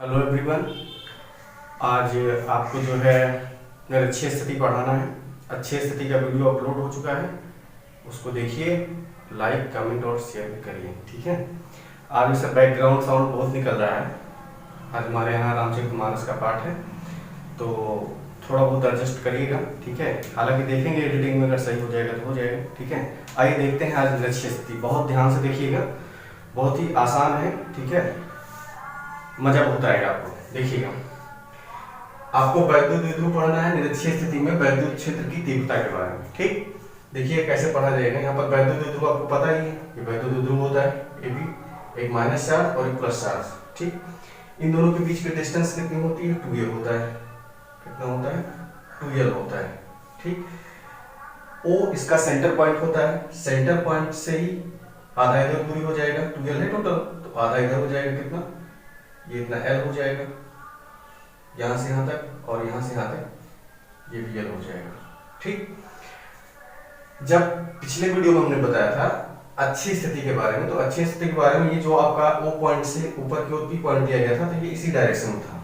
Hello everyone. आज आपको जो है निरक्षीय स्थिति पढ़ाना है। अच्छी स्थिति का वीडियो अपलोड हो चुका है, उसको देखिए, लाइक कमेंट और शेयर भी करिए, ठीक है। आज इसका बैकग्राउंड साउंड बहुत निकल रहा है। आज हमारे यहाँ रामचरितमानस का पाठ है, तो थोड़ा बहुत एडजस्ट करिएगा, ठीक है। हालांकि देखेंगे एडिटिंग में, अगर सही हो जाएगा तो हो जाएगा, ठीक है। आइए देखते हैं आज निरक्षीय स्थिति। बहुत ध्यान से देखिएगा, बहुत ही आसान है, ठीक है। मजा बहुत आएगा आपको, देखिएगा। आपको वैद्युत द्विध्रुव पढ़ना है निरक्षीय स्थिति में, वैद्युत क्षेत्र की तीव्रता के बारे में, ठीक। देखिए कैसे पढ़ा जाएगा। यहाँ पर वैद्युत द्विध्रुव आपको पता ही है कि वैद्युत द्विध्रुव होता है AB, एक माइनस चार्ज और एक प्लस चार्ज, ठीक। इन दोनों के बीच की डिस्टेंस कितनी होती है? 2L होता है। कितना होता है? 2L होता है, ठीक। O इसका सेंटर पॉइंट होता है। सेंटर पॉइंट से ही आधा इधर दूरी हो जाएगा, 2L है टोटल, तो आधा इधर हो जाएगा, कितना? ये इतना L हो जाएगा, यहां से यहां तक, और यहां से यहां तक ये भी L हो जाएगा, ठीक। जब पिछले वीडियो में हमने बताया था अच्छी स्थिति के बारे में, तो अच्छी स्थिति के बारे में ये जो आपका O पॉइंट से ऊपर की ओर P पॉइंट दिया गया था, तो ये इसी डायरेक्शन में था,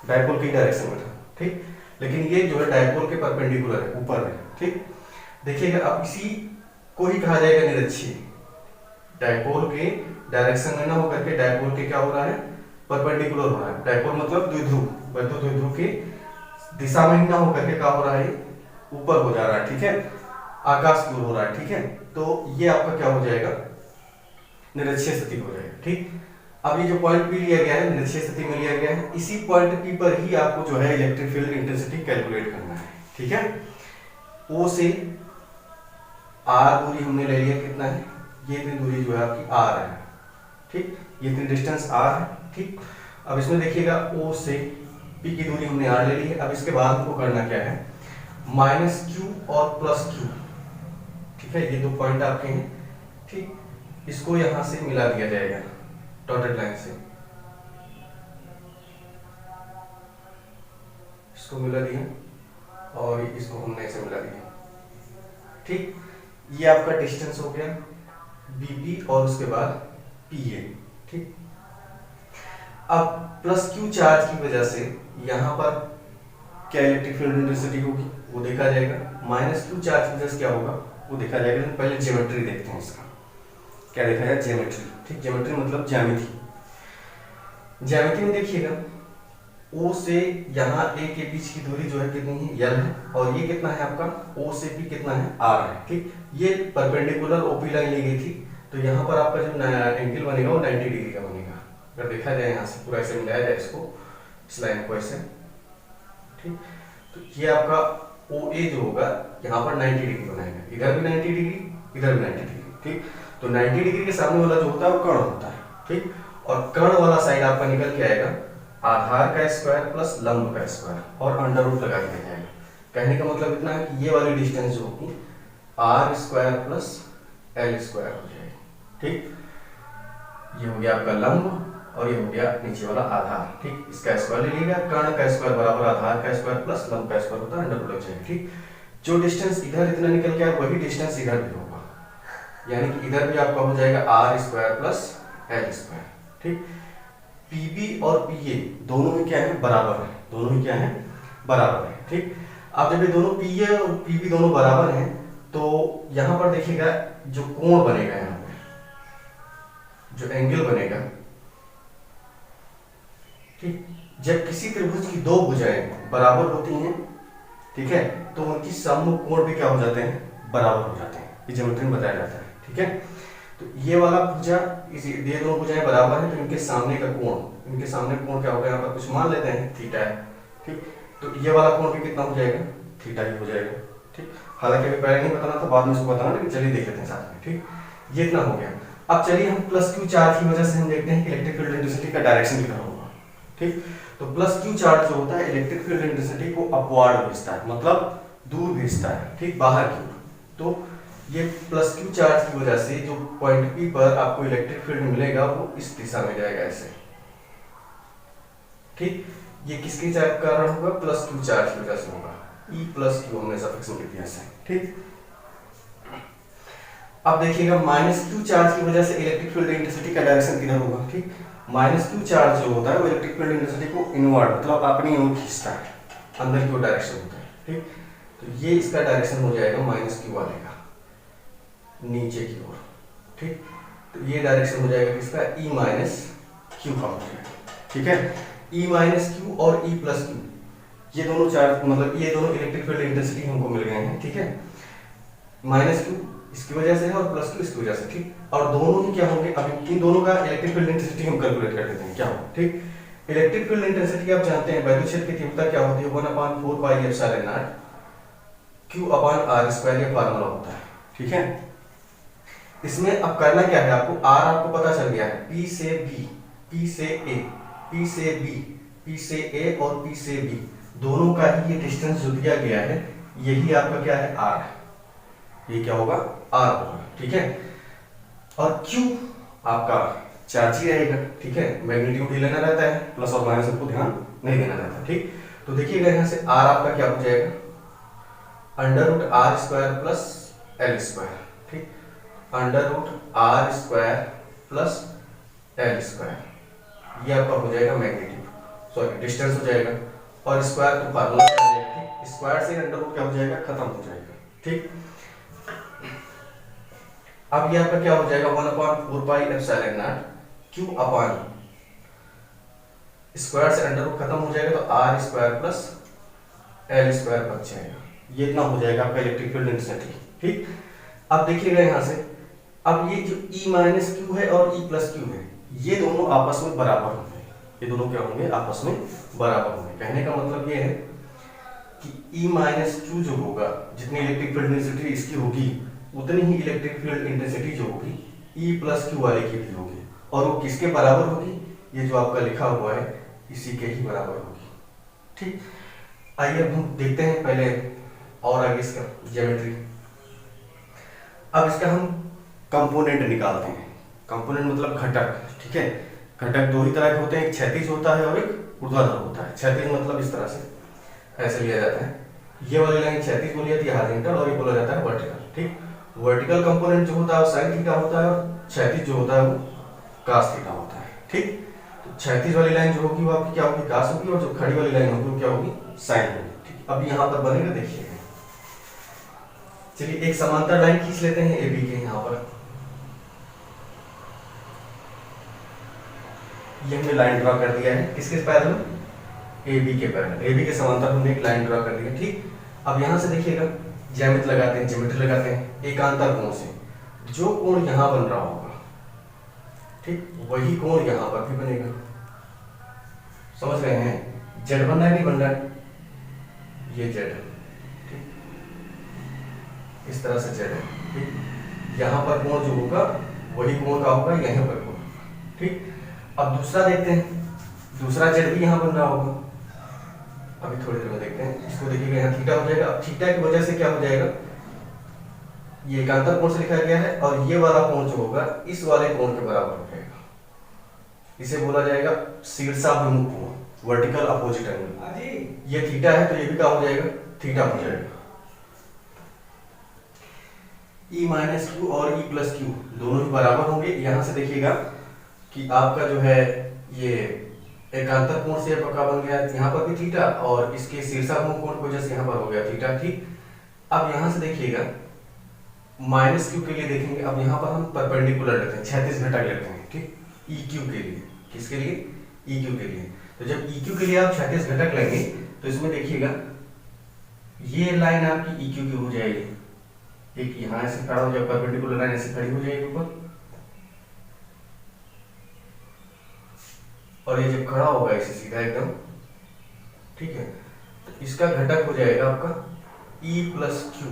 डायपोल की डायरेक्शन में था, ठीक। लेकिन ये जो है डायपोल के परपेंडिकुलर है, ऊपर है, ठीक। देखिएगा, अब इसी को ही कहा जाएगा निरक्षीय। डायपोल के डायरेक्शन में ना होकर के डायपोल के क्या हो रहा है? परपेंडिकुलर हो रहा है। डायपोल मतलब द्विध्रुव, वैद्युत द्विध्रुव की दिशा में ही ना होकर के क्या हो रहा है? ऊपर हो जा रहा है, ठीक है, आकाश की ओर हो रहा है, ठीक है। तो ये आपका क्या हो जाएगा? निरक्षीय स्थिति हो जाएगा, ठीक। अब ये जो पॉइंट P लिया गया है, निरक्षीय स्थिति में लिया गया है, इसी पॉइंट P पर ही आपको जो है इलेक्ट्रिक फील्ड इंटेंसिटी कैलकुलेट करना है, ठीक है। O से R दूरी हमने ले लिया, कितना है? ये इतनी दूरी जो है आपकी R है, ठीक। ये इतनी डिस्टेंस R है, ठीक। अब इसमें देखिएगा, O से P की दूरी हमने R ले ली है। अब इसके बाद हमको करना क्या है? -Q और +Q, ठीक है। ये दो पॉइंट आपके हैं, ठीक। इसको यहां से मिला दिया जाएगा डॉटेड लाइन से, इसको मिला दिया और इसको हमने ऐसे मिला दिया, ठीक। ये आपका डिस्टेंस हो गया BP और उसके बाद PA, ठीक। अब +Q चार्ज की वजह से यहां पर क्या इलेक्ट्रिक फील्ड इंटेंसिटी होगी? वो देखा जाएगा। -Q चार्ज की वजह से क्या होगा? वो देखा जाएगा। लेकिन पहले ज्योमेट्री देखते हैं इसका, क्या देखा जाए? ज्योमेट्री, ठीक। ज्योमेट्री मतलब ज्यामिति। ज्यामिति में देखिएगा, O से यहाँ A के बीच की दूरी जो है कितनी है? L है। और ये कितना है आपका? O से P कितना है? R है, ठीक। ये परपेंडिकुलर OP लाइन ली गई थी, तो यहाँ पर आपका जो एंगल बनेगा वो 90 डिग्री का बनेगा। अगर देखा जाए यहाँ से पूरा ऐसे मिलाया जाए इसको, इस लाइन को ऐसे, ठीक। तो ये आपका OA जो होगा यहाँ पर 90 डिग्री बनाएगा, इधर भी 90 डिग्री, इधर भी 90 डिग्री, ठीक। तो 90 डिग्री के सामने वाला जो होता है वो कर्ण होता है, ठीक। और कर्ण वाला साइड आपका निकल के आएगा आधार का स्क्वायर प्लस लंब का स्क्वायर और अंडर रूट लगा दिया जाएगा। कहने का मतलब इतना है कि ये वाली डिस्टेंस जो होगी R² प्लस L² हो जाएगी, ठीक। ये हो गया आपका लंब और ये हो गया नीचे वाला आधार, ठीक। इसका स्क्वायर ले लीजिएगा। कर्ण का स्क्वायर बराबर आधार का स्क्वायर प्लस लंब का स्क्वायर होता है, अंडर रूट लग जाएगा, ठीक। जो डिस्टेंस इधर इतना निकल के आया वही डिस्टेंस इधर भी होगा, यानी कि इधर भी आपका हो जाएगा R² प्लस L², ठीक। PB और PA दोनों में क्या है? बराबर है। दोनों में क्या है? बराबर है, ठीक। अब जब ये दोनों PA और PB दोनों बराबर हैं, तो यहां पर देखिएगा जो कोण बनेगा, यहाँ पे जो एंगल बनेगा, ठीक। जब किसी त्रिभुज की दो भुजाएं बराबर होती हैं, ठीक है, तो उनकी सम्मुख कोण भी क्या हो जाते हैं? बराबर हो जाते हैं। ये ज्योमेट्री में बताया जाता है, ठीक है। तो ये वाला भुजा, ये दोनों भुजाएं बराबर हैं, तो इनके सामने का कोण, इनके सामने कोण क्या होगा? यहाँ पर कुछ मान लेते हैं थीटा है, ठीक। तो ये वाला कोण भी कितना हो जाएगा? थीटा ही हो जाएगा, ठीक। हालांकि अभी पहले नहीं बताना था, बाद में इसको बताना, लेकिन चलिए देख लेते हैं साथ में, ठीक। ये इतना हो गया। अब चलिए हम +Q चार्ज की वजह से हम देखते हैं कि इलेक्ट्रिक फील्ड इंटेंसिटी का डायरेक्शन कितना होगा, ठीक। तो +Q चार्ज जो होता है इलेक्ट्रिक फील्ड इंटेंसिटी को अपवार्ड भेजता है, मतलब दूर भेजता है, ठीक, बाहर की ओर। तो ये +Q चार्ज की वजह से जो पॉइंट P पर आपको इलेक्ट्रिक फील्ड मिलेगा वो इस दिशा में जाएगा, ऐसे, ठीक। ये किसके कारण होगा? +Q चार्ज की वजह से होगा। E+Q हमने सफिक्स में लिख दिया है, ठीक। अब देखिएगा -Q चार्ज की वजह से इलेक्ट्रिक फील्ड इंटेंसिटी का डायरेक्शन किधर होगा, ठीक। माइनस क्यू चार्ज जो होता है वो इलेक्ट्रिक फील्ड इंटेंसिटी को इनवर्ड मतलब अपनी ओर खींचता है, अंदर की ओर डायरेक्शन होता है, ठीक। तो ये इसका डायरेक्शन हो जाएगा माइनस क्यू वाले का, नीचे की ओर, ठीक। तो ये डायरेक्शन हो जाएगा किसका, ई माइनस क्यू का हो जाएगा, ठीक है। ई माइनस क्यू और ई प्लस क्यू ये दोनों चार्ज मतलब ये दोनों इलेक्ट्रिक फील्ड इंटेंसिटी हमको मिल गए हैं, ठीक है। माइनस क्यू इसकी वजह से है और प्लस क्यू इसकी वजह से, ठीक। और दोनों ही क्या होंगे, अब इन दोनों का इलेक्ट्रिक फील्ड इंटेंसिटी हम कैलकुलेट कर देते हैं क्या हो, ठीक। इलेक्ट्रिक फील्ड इंटेंसिटी आप जानते हैं वैद्युत क्षेत्र की तीव्रता क्या होती है, 1/4 पाई एप्सिलॉन नॉट Q/r² ये फार्मूला होता है, ठीक है। इसमें अब करना क्या है आपको, R आपको पता चल गया है, P से B, P से A, P से B, P से A और P से B दोनों का ही ये डिस्टेंस जो दिया गया है यही आपका क्या है, R, ये क्या होगा, R होगा, ठीक है। और Q आपका चार्ज ही रहेगा, ठीक है, मैग्नीट्यूड ही लेना रहता है, प्लस और माइनस को ध्यान नहीं देना रहता, ठीक। तो देखिएगा यहाँ से R आपका क्या हो जाएगा, √r² प्लस L², ठीक, √r² प्लस L², ये आपका हो जाएगा मैग्नीट्यूड, सॉरी डिस्टेंस हो जाएगा, और स्क्वायर तो फार्मूला आ जाएगा, ठीक। स्क्वायर से √ क्या हो जाएगा, खत्म हो जाएगा, ठीक। अब ये आपका क्या हो जाएगा, 1/4 pi epsilon not Q/, square से √ खत्म हो जाएगा तो r² प्लस L² बच जाएगा, ये इतना हो जाएगा आपका इलेक्ट्रिक फील्ड इंटेंसिटी, ठीक। अब देखिएगा यहाँ से, अब ये जो E माइनस क्यू है और E प्लस क्यू है ये दोनों आपस में बराबर होंगे, ये दोनों क्या होंगे, आपस में बराबर होंगे। कहने का मतलब ये है कि E माइनस क्यू जो होगा, जितनी इलेक्ट्रिक फील्ड इंटेंसिटी इसकी होगी उतनी ही इलेक्ट्रिक फील्ड इंटेंसिटी जो होगी E प्लस क्यू वाले की भी होगी, और वो किसके बराबर होगी, ये जो आपका लिखा हुआ है इसी के ही बराबर होगी, ठीक। आइए अब हम देखते हैं पहले और आगे इसका ज्योमेट्री। अब इसका हम कंपोनेंट निकालते हैं, कंपोनेंट मतलब घटक, ठीक है। घटक दो ही तरह के होते हैं, एक क्षैतिज होता है और एक ऊर्ध्वाधर होता है। क्षैतिज मतलब इस तरह से ऐसे लिया जाता है, ये वाली लाइन क्षैतिज बोली जाती है हॉरिजॉन्टल, और ये बोला जाता है वर्टिकल, ठीक। वर्टिकल कंपोनेंट जो होता है वो साइन थीटा होता है, और क्षैतिज जो होता है वो cos थीटा होता है, ठीक। तो क्षैतिज वाली लाइन जो होगी वो आपकी क्या होगी, cos होगी, और जो खड़ी वाली लाइन होगी वो क्या होगी, साइन होगी, ठीक। अब यहाँ पर बनेगा, देखिएगा, चलिए एक समांतर लाइन खींच लेते हैं AB के यहाँ पर, ये हमने लाइन ड्रॉ कर दिया है, किसके पैरेलल, AB के पैरेलल, AB के समांतर हमने एक लाइन ड्रॉ कर दी है, ठीक। अब यहाँ से देखिएगा ज्यामिति लगाते हैं, ज्योमेट्री लगाते हैं एकांतर कोण से, जो कोण यहाँ बन रहा होगा, ठीक, वही कोण यहाँ पर भी बनेगा, समझ रहे हैं, Z बन रहा है नहीं बन रहा है, ये Z है, ठीक, इस तरह से Z है, ठीक। यहाँ पर कोण जो होगा वही कोण का होगा, यहाँ पर कोण, ठीक। अब दूसरा देखते हैं, दूसरा Z भी यहाँ बन रहा होगा, अभी थोड़ी देर में देखते हैं, इसको देखिएगा यहाँ थीटा हो जाएगा। अब थीटा की वजह से क्या हो जाएगा, ये एकांतर कोण से लिखा गया है, और ये वाला कोण जो होगा इस वाले कोण के बराबर हो जाएगा, इसे बोला जाएगा शीर्षाभिमुख कोण, वर्टिकल अपोजिट एंगल। ये थीटा है तो ये भी क्या हो जाएगा, थीटा हो जाएगा। E माइनस क्यू और E प्लस क्यू दोनों ही बराबर होंगे। यहाँ से देखिएगा कि आपका जो है ये एकांतर कोण से पक्का बन गया, यहाँ पर भी थीटा, और इसके शीर्षाभिमुख कोण की वजह से यहाँ पर हो गया थीटा, ठीक। अब यहाँ से देखिएगा माइनस क्यू के लिए देखेंगे, अब यहाँ पर हम परपेंडिकुलर लेते हैं, क्षैतिज घटक लेते हैं, ठीक, EQ के लिए, किसके लिए, EQ के लिए। तो जब EQ के लिए आप क्षैतिज घटक लेंगे तो इसमें देखिएगा ये लाइन आपकी EQ की हो जाएगी, एक यहाँ ऐसे खड़ा हो जाएगा, परपेंडिकुलर लाइन ऐसे खड़ी हो जाएगी ऊपर, और ये जब खड़ा होगा इसे सीधा एकदम, ठीक है, तो इसका घटक हो जाएगा आपका E plus Q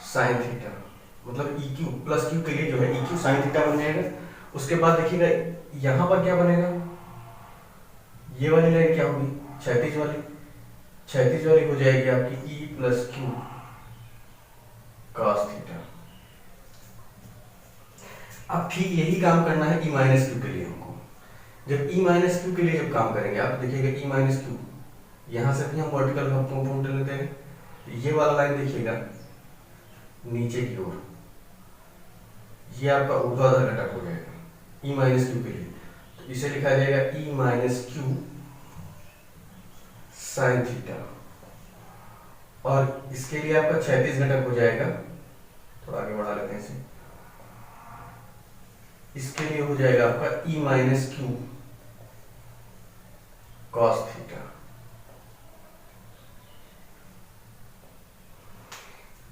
sine theta, मतलब EQ प्लस क्यू के लिए जो है EQ साइन थीटा बन जाएगा। उसके बाद देखिएगा यहाँ पर क्या बनेगा, ये वाली लाइन क्या होगी, क्षैतिज वाली, क्षैतिज वाली हो जाएगी आपकी E plus Q cos theta. अब ठीक यही काम करना है E माइनस क्यू के लिए हमको। जब E माइनस क्यू के लिए जब काम करेंगे आप देखिएगा E माइनस क्यू, यहाँ से भी हम वर्टिकल कंपोनेंट लेते हैं, ये वाला लाइन देखिएगा नीचे की ओर, ये आपका ऊर्ध्वाधर घटक हो जाएगा, ई माइनस क्यू के लिए, तो इसे लिखा जाएगा ई माइनस क्यू साइन थीटा, और इसके लिए आपका 36 घटक हो जाएगा, थोड़ा आगे बढ़ा लेते हैं इसे, इसके लिए हो जाएगा आपका ई माइनस क्यू कॉस थीटा।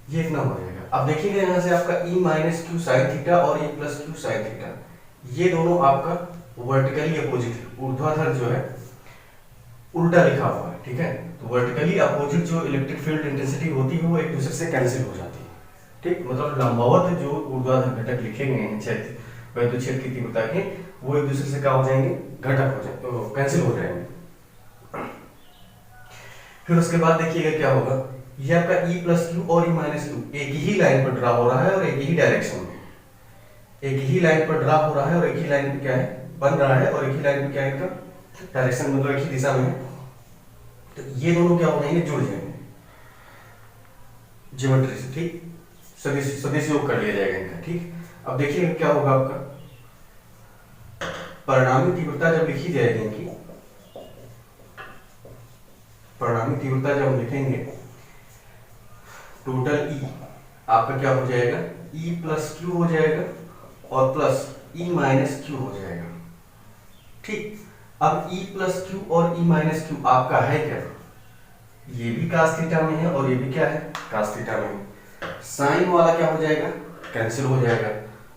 ये इतना हो जाएगा। अब देखिएगा यहां से आपका ई माइनस क्यू साइन थीटा और ई प्लस क्यू साइन थीटा, ये दोनों आपका वर्टिकली अपोजिट है, ऊर्ध्वाधर जो है उल्टा लिखा हुआ है, ठीक है। तो वर्टिकली अपोजिट जो इलेक्ट्रिक फील्ड इंटेंसिटी होती है वो एक दूसरे से कैंसिल हो जाती है, ठीक। मतलब लंबवत जो ऊर्ध्वाधर घटक लिखे गए हैं छेद की तीव्रता के, वो एक दूसरे से क्या हो जाएंगे, घटक हो जाएंगे, तो कैंसिल हो जाएंगे। फिर उसके बाद देखिएगा क्या होगा, ये आपका ई प्लस क्यू और ई माइनस क्यू एक ही लाइन पर ड्रा हो रहा है और एक ही डायरेक्शन में, एक ही लाइन पर ड्रा हो रहा है और एक ही लाइन पे क्या है, बन रहा है, और एक ही लाइन पे क्या है इनका डायरेक्शन, मतलब एक ही दिशा में है। तो ये दोनों क्या हो जाएंगे, जुड़ जाएंगे ज्योमेट्री से, ठीक। सदिश योग कर लिया जाएगा इनका, ठीक। अब देखिए क्या होगा, आपका परिणामी तीव्रता जब लिखी जाएगी इनकी, परिणामी तीव्रता जब हम लिखेंगे, टोटल ई आपका क्या हो जाएगा, ई प्लस क्यू हो जाएगा और प्लस ई माइनस क्यू हो जाएगा, ठीक। अब ई प्लस क्यू और ई माइनस क्यू आपका है क्या, ये भी कास थीटा में है और ये भी क्या है, कास थीटा में है। साइन वाला क्या हो जाएगा, कैंसिल हो जाएगा,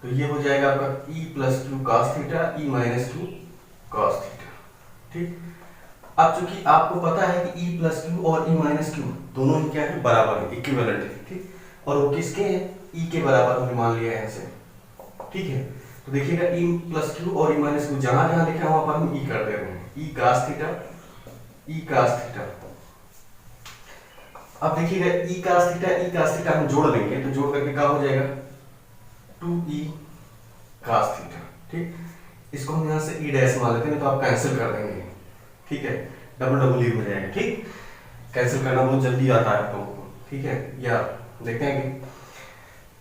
तो ये हो जाएगा आपका E plus Q cos theta, E minus Q cos theta, ठीक। अब चूंकि आपको पता है कि ई प्लस क्यू और ई माइनस क्यू दोनों ही क्या है, बराबर है, इक्विवेलेंट है, ठीक। और वो किसके हैं, ई के बराबर हमने मान लिया है ऐसे, ठीक है। तो देखिएगा ई प्लस क्यू और ई माइनस क्यू जहां जहां लिखा है वहां पर हम ई कर दे रहे हैं, ई कास थीटा, ई कास थीटा। अब देखिएगा ई कास थीटा हम जोड़ लेंगे, तो जोड़ करके क्या हो जाएगा, 2e कास थीटा, ठीक। इसको हम यहां से ई डैश मान लेते हैं, तो आप कैंसिल कर देंगे, ठीक है, डबल डबल ई हो जाएगा, ठीक। कैंसिल करना बहुत जल्दी आता है आप लोगों को, ठीक है। या देखते हैं कि,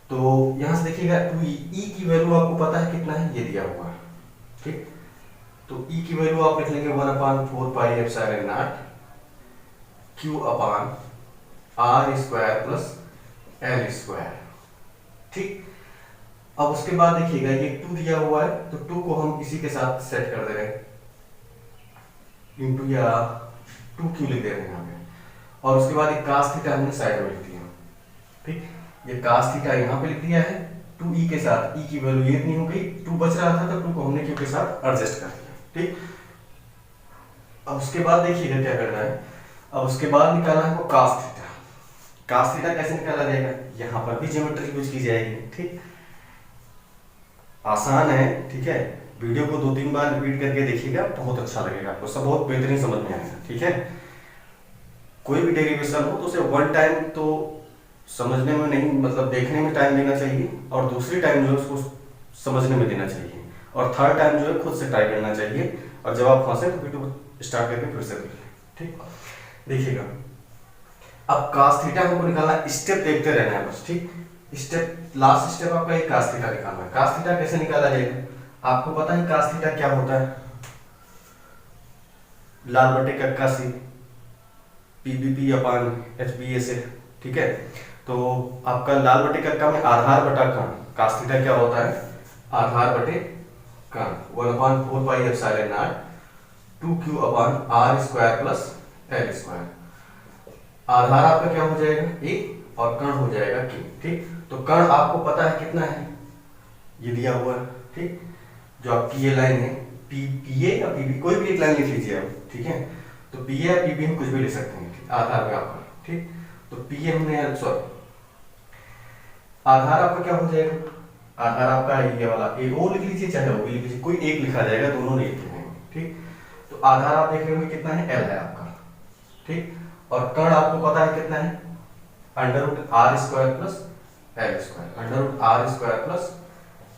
तो यहां से देखिएगा 2e, ई की वैल्यू आपको पता है कितना है, ये दिया हुआ है, ठीक। तो ई की वैल्यू आप लिख लेंगे 1/4 pi epsilon not q upon r square plus l square, ठीक। अब उसके बाद देखिएगा ये 2 दिया हुआ है, तो 2 को हम इसी के साथ सेट कर दे रहे हैं, इंटू या 2q लिख दे रहे हैं यहाँ पे, और उसके बाद एक कास थीटा हमने साइड में लिख दिया, ठीक। ये कास थीटा यहाँ पे लिख दिया है, 2e के साथ, e की वैल्यू ये इतनी हो गई, 2 बच रहा था तो 2 को हमने q के साथ एडजस्ट कर दिया, ठीक। अब उसके बाद देखिएगा क्या करना है, अब उसके बाद निकालना है वो कास थीटा। कास थीटा कैसे निकाला जाएगा, यहाँ पर भी ज्योमेट्री यूज की जाएगी, ठीक। आसान है, ठीक है। वीडियो को 2-3 बार रिपीट करके देखिएगा, बहुत अच्छा लगेगा आपको, सब बहुत बेहतरीन समझ में आएगा, ठीक है। कोई भी डेरिवेशन हो तो उसे वन टाइम तो समझने में नहीं, मतलब देखने में टाइम देना चाहिए, और दूसरी टाइम जो है उसको समझने में देना चाहिए, और थर्ड टाइम जो है खुद से ट्राई करना चाहिए, और जब आप फंसे तो वीडियो स्टार्ट करके फिर से देखिए, ठीक। देखिएगा अब कास थीटा हमको निकालना, स्टेप देखते रहना है बस, ठीक। स्टेप, लास्ट स्टेप आपका ये कास थीटा निकालना है। कास थीटा कैसे निकाला जाएगा, आपको पता है कास थीटा क्या होता है, लाल बटे कक्का सी पीबीपी अपान एचबीए से, ठीक है। तो आपका लाल बटे कक्का में आधार बटा कण, कास थीटा क्या होता है, आधार बटे कण, 1/4 pi epsilon naught 2q upon r square plus l square. आधार आपका क्या हो जाएगा, a, और कण हो जाएगा q, ठीक। तो कण आपको पता है कितना है, ये दिया हुआ है, ठीक। जो आपकी ये लाइन है पीए या पीबी, कोई भी एक लाइन लिख लीजिए आप, ठीक है। तो पीए या पीबी हम कुछ भी लिख सकते हैं, ठीक? आधार में आपका, ठीक। तो पीए हमने, सॉरी, आधार आपका क्या हो जाएगा, आधार आपका ये वाला ए ओ लिख लीजिए, चाहे ओ बी लिख लीजिए, कोई एक लिखा जाएगा, दोनों नहीं लिखेंगे, ठीक। तो आधार आप देख रहे होंगे कितना है, एल है आपका, ठीक। और कण आपको पता है कितना है, √r square plus l square, √r square plus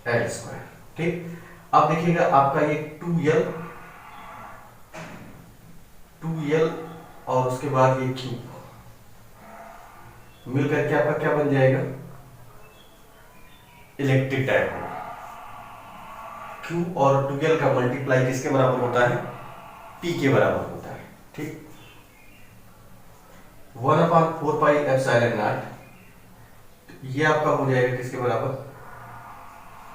l square, ठीक। अब देखिएगा आपका ये 2l और उसके बाद ये q मिलकर के आपका क्या बन जाएगा, इलेक्ट्रिक डायपोल, q Q और डुअल का मल्टीप्लाई किसके बराबर होता है? P के बराबर होता है। ठीक, 1/4πε0 ये आपका हो जाएगा किसके बराबर?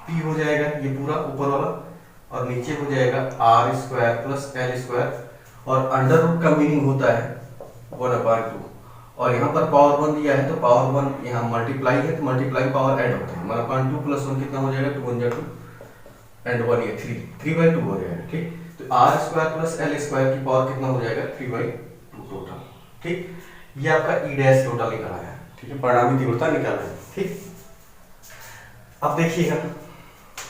P हो जाएगा ये पूरा ऊपर वाला, और नीचे हो जाएगा r² + l², और अंडर रूट का मीनिंग होता है 1/2, और यहाँ पर पावर 1 दिया है तो पावर 1 यहाँ मल्टीप्लाई है तो मल्टीप्लाई पावर ऐड होता है। 1/2 + 1 कितना हो जाएगा? 2 × 2 एंड 1 ये 3/2 हो जाएगा। ठीक, तो r² + l² की पावर कितना हो जाएगा? 3/2 टोटल। ठीक, ये आपका e' टोटल निकला है। ठीक है, परिणामी तीव्रता निकालना है। ठीक, अब देखिएगा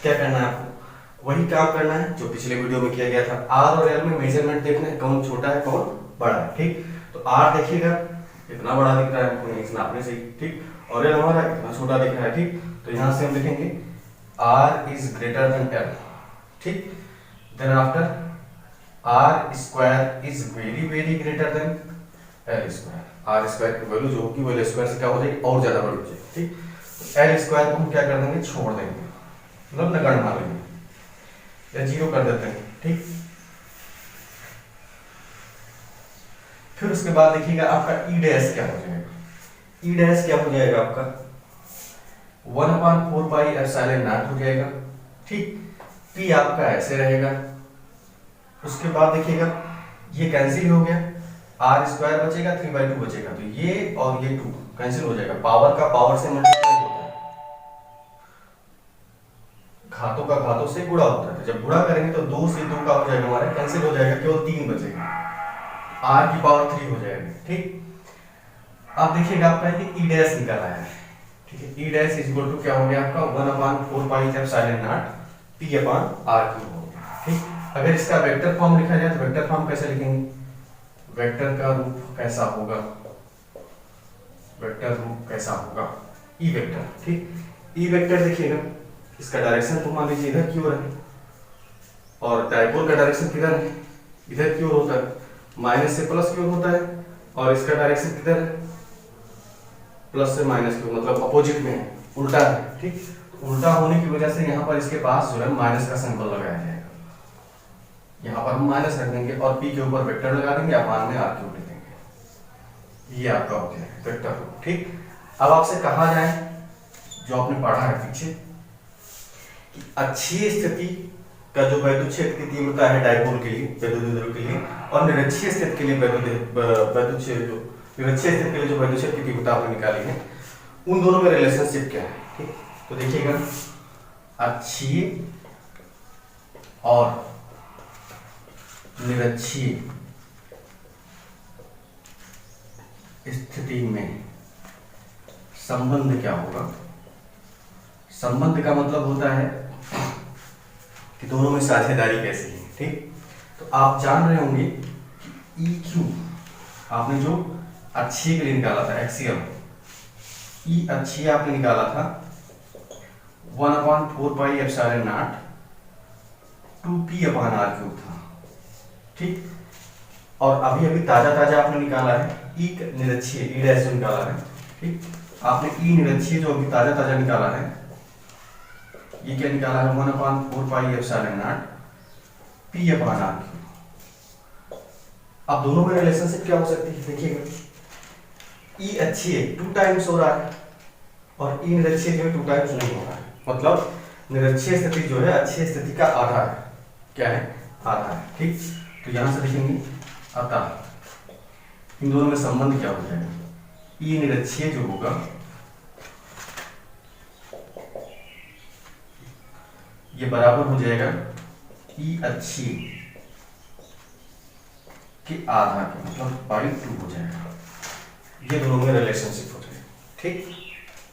क्या करना है आपको, वही काम करना है जो पिछले वीडियो में किया गया था। r और l में मेजरमेंट देखना है, कौन छोटा है कौन बड़ा है। ठीक, तो r देखिएगा इतना बड़ा दिख रहा है हमको इस नापने से। ठीक, और l हमारा इतना छोटा दिख रहा है। ठीक, तो यहाँ से हम लिखेंगे r is greater than l। ठीक, then after r² is very very greater than l²। r² की वैल्यू जो होगी वो l² से क्या हो जाएगी? और ज्यादा बड़ी हो जाएगी। ठीक, तो l² को हम क्या कर देंगे? छोड़ देंगे, मतलब नगण्य मान लेंगे या 0 कर देते हैं। ठीक, फिर उसके बाद देखिएगा आपका e' क्या हो जाएगा? e' क्या हो जाएगा आपका? 1/4πε0 हो जाएगा। ठीक, p आपका ऐसे रहेगा। उसके बाद देखिएगा ये कैंसिल हो गया, r² बचेगा, 3/2 बचेगा, तो ये और ये 2 कैंसिल हो जाएगा। पावर का पावर से मल्टीप्लाई होता है, घातों का घातों से गुणा होता है। जब गुणा करेंगे तो 2 से 2 का हो जाएगा हमारा कैंसिल हो जाएगा, केवल 3 बचेगा, r की पावर 3 हो जाएगा। ठीक, अब देखिएगा आपका ये e' निकाला है। ठीक है, e' इक्वल टू क्या हो गया आपका? 1/4πε0 p/r³ हो गया। ठीक, अगर इसका वेक्टर फॉर्म लिखा जाए तो वेक्टर फॉर्म कैसे लिखेंगे? वेक्टर का रूप कैसा होगा? वेक्टर रूप कैसा होगा? E vector. ठीक, ई वेक्टर देखिएगा इसका डायरेक्शन तो मान लीजिए इधर की ओर है, और डायपोल का डायरेक्शन किधर है? इधर की ओर होता है, माइनस से प्लस की ओर होता है, और इसका डायरेक्शन किधर है? प्लस से माइनस की ओर, मतलब अपोजिट में है, उल्टा है। ठीक, उल्टा होने की वजह से यहाँ पर इसके पास जो है माइनस का सिंबल लगाया जाएगा। यहाँ पर हम माइनस रख देंगे और p के ऊपर वेक्टर लगा देंगे, अपान में r³ लिख देंगे। ये आपका हो गया वेक्टर रूप। ठीक, अब आपसे कहा जाए जो आपने पढ़ा है पीछे कि अच्छी स्थिति का जो वैद्युत क्षेत्र की तीव्रता है डायपोल के लिए, वैद्युत द्रव्य के लिए, और निरक्षीय स्थिति के लिए वैद्युत क्षेत्र की तीव्रता आपने निकाली है, उन दोनों में रिलेशनशिप क्या है? ठीक, तो देखिएगा अच्छी और निरक्षीय स्थिति में संबंध क्या होगा? संबंध का मतलब होता है कि दोनों में साझेदारी कैसी है। ठीक, तो आप जान रहे होंगे कि EQ आपने जो अक्षीय के लिए निकाला था, एक्सियल E अक्षीय आपने निकाला था 1/4πε0 2p/r³ था। ठीक, और अभी अभी ताजा ताजा आपने निकाला है ई निरक्षीय, e' जो निकाला है। ठीक, आपने ई निरक्षीय जो अभी ताजा ताजा निकाला है, ये क्या निकाला है? 1/4πε0 p/r³। अब दोनों में रिलेशनशिप क्या हो सकती है? देखिएगा ई अक्षीय 2 टाइम्स हो रहा है और ई निरक्षीय जो है 2 टाइम्स नहीं हो रहा है, मतलब निरक्षीय स्थिति जो है अक्षीय स्थिति का आधा है। क्या है? आधा है। ठीक, तो यहां से लिखेंगे अतः इन दोनों में संबंध क्या हो जाएगा? ई निरक्षीय जो होगा ये बराबर हो जाएगा ई अक्षीय के आधा के, मतलब /2 हो जाएगा। ये दोनों में रिलेशनशिप हो जाएगा। ठीक,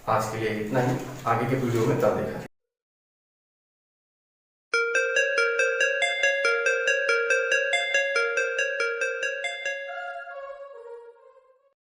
आज के लिए इतना ही, आगे के वीडियो में तब देखा जाएगा।